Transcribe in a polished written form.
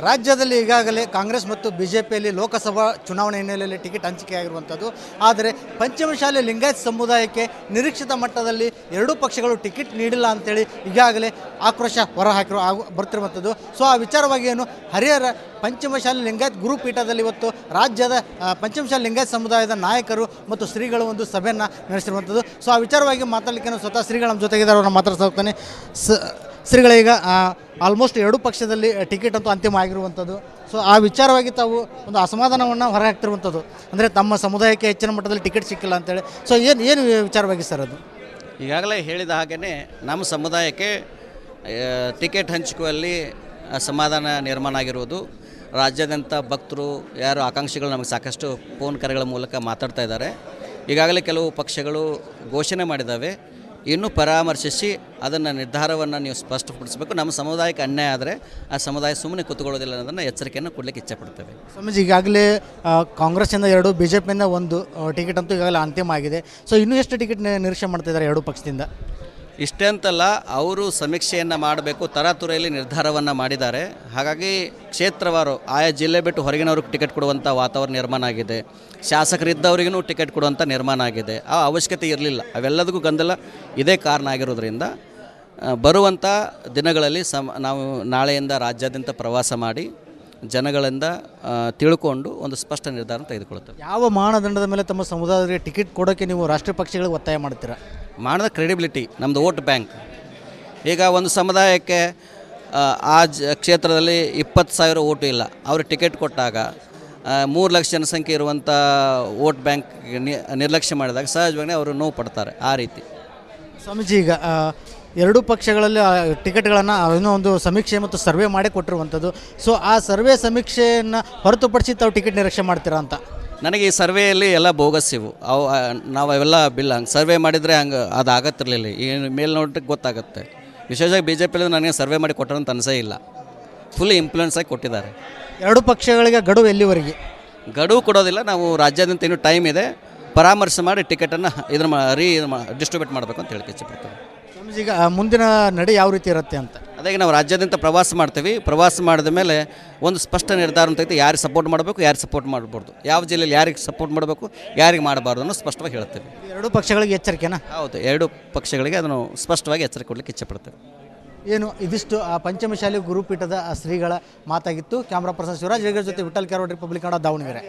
ರಾಜ್ಯದಲ್ಲಿ ಈಗಾಗಲೇ ಕಾಂಗ್ರೆಸ್ ಮತ್ತು ಬಿಜೆಪಿಯಲ್ಲಿ ಲೋಕಸಭಾ ಚುನಾವಣೆ ಹಿನ್ನೆಲೆಯಲ್ಲಿ ಟಿಕೆಟ್ ಹಂಚಿಕೆಯಾಗಿರುವಂಥದ್ದು. ಆದರೆ ಪಂಚಮಶಾಲಿ ಲಿಂಗಾಯತ್ ಸಮುದಾಯಕ್ಕೆ ನಿರೀಕ್ಷಿತ ಮಟ್ಟದಲ್ಲಿ ಎರಡೂ ಪಕ್ಷಗಳು ಟಿಕೆಟ್ ನೀಡಿಲ್ಲ ಅಂತೇಳಿ ಈಗಾಗಲೇ ಆಕ್ರೋಶ ಬರ್ತಿರುವಂಥದ್ದು. ಸೊ ಆ ವಿಚಾರವಾಗಿ ಏನು ಹರಿಹರ ಪಂಚಮಶಾಲಿ ಲಿಂಗಾಯತ್ ಗುರುಪೀಠದಲ್ಲಿ ಇವತ್ತು ರಾಜ್ಯದ ಪಂಚಮಶಾಲಿ ಲಿಂಗಾಯತ್ ಸಮುದಾಯದ ನಾಯಕರು ಮತ್ತು ಶ್ರೀಗಳು ಒಂದು ಸಭೆಯನ್ನು ನಡೆಸಿರುವಂಥದ್ದು. ಸೊ ಆ ವಿಚಾರವಾಗಿ ಮಾತಾಡಲಿಕ್ಕೆ ಸ್ವತಃ ಶ್ರೀಗಳು ನಮ್ಮ ಜೊತೆಗಿದ್ದಾರೆ, ಅವ್ರನ್ನ ಮಾತಾಡ್ತಾ ಹೋಗ್ತಾನೆ. ಶ್ರೀಗಳೀಗ ಆಲ್ಮೋಸ್ಟ್ ಎರಡೂ ಪಕ್ಷದಲ್ಲಿ ಟಿಕೆಟ್ ಅಂತೂ ಅಂತಿಮ ಆಗಿರುವಂಥದ್ದು. ಸೊ ಆ ವಿಚಾರವಾಗಿ ತಾವು ಒಂದು ಅಸಮಾಧಾನವನ್ನು ಹೊರಹಾಕ್ತಿರುವಂಥದ್ದು, ಅಂದರೆ ತಮ್ಮ ಸಮುದಾಯಕ್ಕೆ ಹೆಚ್ಚಿನ ಮಟ್ಟದಲ್ಲಿ ಟಿಕೆಟ್ ಸಿಕ್ಕಿಲ್ಲ ಅಂತೇಳಿ. ಸೊ ಏನು ವಿಚಾರವಾಗಿ ಸರ್ ಅದು? ಈಗಾಗಲೇ ಹೇಳಿದ ಹಾಗೆಯೇ ನಮ್ಮ ಸಮುದಾಯಕ್ಕೆ ಟಿಕೆಟ್ ಹಂಚಿಕೆಯಲ್ಲಿ ಅಸಮಾಧಾನ ನಿರ್ಮಾಣ ಆಗಿರುವುದು. ರಾಜ್ಯಾದ್ಯಂತ ಭಕ್ತರು ಯಾರು ಆಕಾಂಕ್ಷಿಗಳು ನಮಗೆ ಸಾಕಷ್ಟು ಫೋನ್ ಕರೆಗಳ ಮೂಲಕ ಮಾತಾಡ್ತಾ ಇದ್ದಾರೆ. ಈಗಾಗಲೇ ಕೆಲವು ಪಕ್ಷಗಳು ಘೋಷಣೆ ಮಾಡಿದ್ದಾವೆ, ಇನ್ನೂ ಪರಾಮರ್ಶಿಸಿ ಅದನ್ನು ನಿರ್ಧಾರವನ್ನು ನೀವು ಸ್ಪಷ್ಟಪಡಿಸಬೇಕು. ನಮ್ಮ ಸಮುದಾಯಕ್ಕೆ ಅನ್ಯಾಯ ಆದರೆ ಆ ಸಮುದಾಯ ಸುಮ್ಮನೆ ಕೂತ್ಕೊಳ್ಳೋದಿಲ್ಲ ಅನ್ನೋದನ್ನು ಎಚ್ಚರಿಕೆಯನ್ನು ಕೊಡಲಿಕ್ಕೆ ಇಚ್ಛೆಪಡ್ತೇವೆ. ಸ್ವಾಮೀಜಿ, ಈಗಾಗಲೇ ಕಾಂಗ್ರೆಸ್ಸಿಂದ 2, ಬಿಜೆಪಿಯಿಂದ 1 ಟಿಕೆಟ್ ಅಂತೂ ಈಗಾಗಲೇ ಅಂತಿಮ ಆಗಿದೆ. ಸೊ ಇನ್ನೂ ಎಷ್ಟು ಟಿಕೆಟ್ ನಿರೀಕ್ಷೆ ಮಾಡ್ತಿದ್ದಾರೆ ಎರಡೂ ಪಕ್ಷದಿಂದ? ಇಷ್ಟೇ ಅಂತಲ್ಲ, ಅವರು ಸಮೀಕ್ಷೆಯನ್ನು ಮಾಡಬೇಕು, ತರಾತುರಿಯಲ್ಲಿ ನಿರ್ಧಾರವನ್ನು ಮಾಡಿದ್ದಾರೆ. ಹಾಗಾಗಿ ಕ್ಷೇತ್ರವಾರು ಆಯಾ ಜಿಲ್ಲೆ ಬಿಟ್ಟು ಹೊರಗಿನವ್ರಿಗೆ ಟಿಕೆಟ್ ಕೊಡುವಂಥ ವಾತಾವರಣ ನಿರ್ಮಾಣ ಆಗಿದೆ. ಶಾಸಕರಿದ್ದವರಿಗೂ ಟಿಕೆಟ್ ಕೊಡುವಂಥ ನಿರ್ಮಾಣ ಆಗಿದೆ. ಆ ಅವಶ್ಯಕತೆ ಇರಲಿಲ್ಲ. ಅವೆಲ್ಲದಕ್ಕೂ ಗೊಂದಲ ಇದೇ ಕಾರಣ ಆಗಿರೋದ್ರಿಂದ ಬರುವಂಥ ದಿನಗಳಲ್ಲಿ ನಾವು ನಾಳೆಯಿಂದ ರಾಜ್ಯಾದ್ಯಂತ ಪ್ರವಾಸ ಮಾಡಿ ಜನಗಳಿಂದ ತಿಳ್ಕೊಂಡು ಒಂದು ಸ್ಪಷ್ಟ ನಿರ್ಧಾರ ತೆಗೆದುಕೊಳ್ತೇವೆ. ಯಾವ ಮಾನದಂಡದ ಮೇಲೆ ತಮ್ಮ ಸಮುದಾಯಕ್ಕೆ ಟಿಕೆಟ್ ಕೊಡೋಕ್ಕೆ ನೀವು ರಾಷ್ಟ್ರೀಯ ಪಕ್ಷಗಳಿಗೆ ಒತ್ತಾಯ ಮಾಡ್ತೀರಾ? ಮಾಡಿದ ಕ್ರೆಡಿಬಿಲಿಟಿ, ನಮ್ಮದು ವೋಟ್ ಬ್ಯಾಂಕ್. ಈಗ ಒಂದು ಸಮುದಾಯಕ್ಕೆ ಆ ಕ್ಷೇತ್ರದಲ್ಲಿ 20,000 ಓಟು ಇಲ್ಲ, ಅವ್ರಿಗೆ ಟಿಕೆಟ್ ಕೊಟ್ಟಾಗ 3 ಲಕ್ಷ ಜನಸಂಖ್ಯೆ ಇರುವಂಥ ವೋಟ್ ಬ್ಯಾಂಕ್ ನಿರ್ಲಕ್ಷ್ಯ ಮಾಡಿದಾಗ ಸಹಜವಾಗಿ ಅವರು ನೋವು ಪಡ್ತಾರೆ. ಆ ರೀತಿ ಸ್ವಾಮೀಜಿ, ಈಗ ಎರಡೂ ಪಕ್ಷಗಳಲ್ಲಿ ಟಿಕೆಟ್ಗಳನ್ನು ಇನ್ನೂ ಒಂದು ಸಮೀಕ್ಷೆ ಮತ್ತು ಸರ್ವೆ ಮಾಡಿ ಕೊಟ್ಟಿರುವಂಥದ್ದು. ಸೊ ಆ ಸರ್ವೆ ಸಮೀಕ್ಷೆಯನ್ನು ಹೊರತುಪಡಿಸಿ ತಾವು ಟಿಕೆಟ್ ನಿರೀಕ್ಷೆ ಮಾಡ್ತೀರಾ ಅಂತ? ನನಗೆ ಈ ಸರ್ವೆಯಲ್ಲಿ ಎಲ್ಲ ಬೋಗಸ್ ಇವು. ನಾವು ಅವೆಲ್ಲ ಬಿಲ್ಲ ಹಂಗೆ ಸರ್ವೆ ಮಾಡಿದರೆ ಹಂಗೆ ಅದು ಆಗತ್ತಿರಲಿಲ್ಲ. ಈ ಮೇಲ್ನೋಟಕ್ಕೆ ಗೊತ್ತಾಗುತ್ತೆ. ವಿಶೇಷವಾಗಿ BJP ನನಗೆ ಸರ್ವೆ ಮಾಡಿ ಕೊಟ್ಟರಂತ ಅನಿಸೇ ಇಲ್ಲ. ಫುಲ್ ಇನ್ಫ್ಲೂಯೆನ್ಸ್ ಆಗಿ ಕೊಟ್ಟಿದ್ದಾರೆ. ಎರಡೂ ಪಕ್ಷಗಳಿಗೆ ಗಡುವು ಎಲ್ಲಿವರೆಗೆ? ಗಡುವು ಕೊಡೋದಿಲ್ಲ. ನಾವು ರಾಜ್ಯಾದ್ಯಂತ ಇನ್ನೂ ಟೈಮ್ ಇದೆ, ಪರಾಮರ್ಶೆ ಮಾಡಿ ಟಿಕೆಟನ್ನು ಡಿಸ್ಟ್ರಿಬ್ಯೂಟ್ ಮಾಡಬೇಕು ಅಂತ ಹೇಳಿ ಇಚ್ಛೆಪಡ್ತೇವೆ. ಈಗ ಮುಂದಿನ ನಡೆ ಯಾವ ರೀತಿ ಇರುತ್ತೆ ಅಂತ? ಅದಾಗಿ ನಾವು ರಾಜ್ಯಾದ್ಯಂತ ಪ್ರವಾಸ ಮಾಡ್ತೀವಿ. ಪ್ರವಾಸ ಮಾಡಿದ ಮೇಲೆ ಒಂದು ಸ್ಪಷ್ಟ ನಿರ್ಧಾರ ಅಂತೈತೆ, ಯಾರಿಗೆ ಸಪೋರ್ಟ್ ಮಾಡಬೇಕು, ಯಾರಿಗೆ ಸಪೋರ್ಟ್ ಮಾಡಬಾರ್ದು, ಯಾವ ಜಿಲ್ಲೆಯಲ್ಲಿ ಯಾರಿಗೆ ಸಪೋರ್ಟ್ ಮಾಡಬೇಕು, ಯಾರಿಗೆ ಮಾಡಬಾರ್ದು ಅನ್ನೋ ಸ್ಪಷ್ಟವಾಗಿ ಹೇಳ್ತೇವೆ. ಎರಡೂ ಪಕ್ಷಗಳಿಗೆ ಎಚ್ಚರಿಕೆನಾ? ಹೌದು, ಎರಡೂ ಪಕ್ಷಗಳಿಗೆ ಅದನ್ನು ಸ್ಪಷ್ಟವಾಗಿ ಎಚ್ಚರಿಕೆ ಕೊಡಲಿಕ್ಕೆ ಇಚ್ಛೆಪಡ್ತೇವೆ. ಏನು ಇದಿಷ್ಟು ಆ ಪಂಚಮಶಾಲಿ ಗುರುಪೀಠದ ಶ್ರೀಗಳ ಮಾತಾಗಿತ್ತು. ಕ್ಯಾಮ್ರಾ ಪರ್ಸನ್ ಶಿವರಾಜ್ ಜೊತೆ ವಿಠಲ್ ಕೆರವಾಡ್, ರಿಪಬ್ಲಿಕ್ ಕನ್ನಡ, ದಾವಣಗೆರೆ.